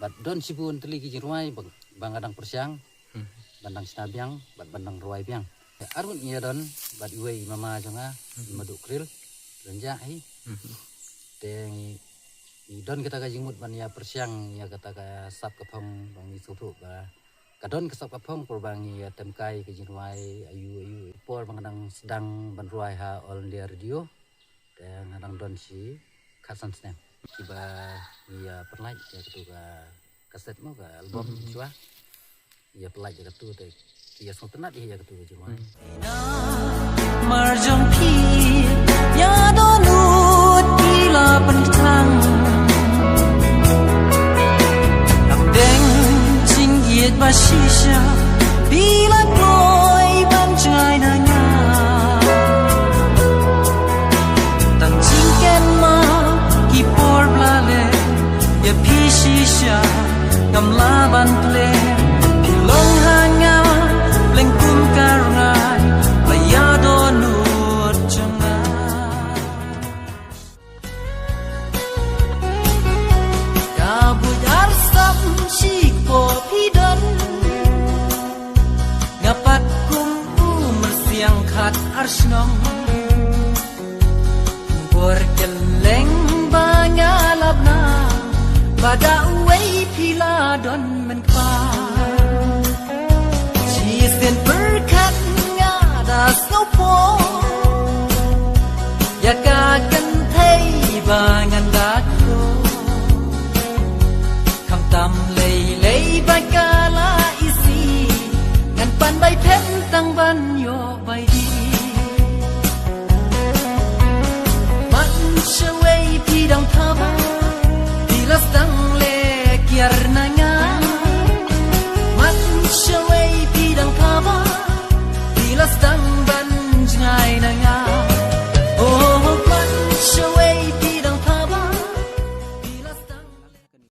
bat don sibun teli ki ruai bang adang persiang bandang sinabiang bat bandang ruai biang arun nya don bat iwe mama jonga maduk kril renja hi teng don kita ka jingmut ban ya persiang ya kata ka sap kapong bang isuru ba kadon kesap kapong por bang ya temkai ke jinwai ayu por bang adang sedang ban ruai ha all dia radio dan adang don si kasan snem kiba ya perlai ya ketua kaset mo ka album jua ya pelaj ya ketua te ya sontenat ya ketua jua marjong pi ya donut gila penitang deng jinggit basisha bila boy banjai nanya tang jingken ma kipor blale ya pisisha gamla ban ple pilong hanga lengkum karangai laya donut jenga kabut arsam sikpo pidan ngapat kumpu mersiang khat arsnong borkeleng bangalabna pada uway pila don menkpa Cisen berkat ngada sopo ya kakan thei bangan dakro kham tam lei bakala isi ngan pan bai phen tang ban yo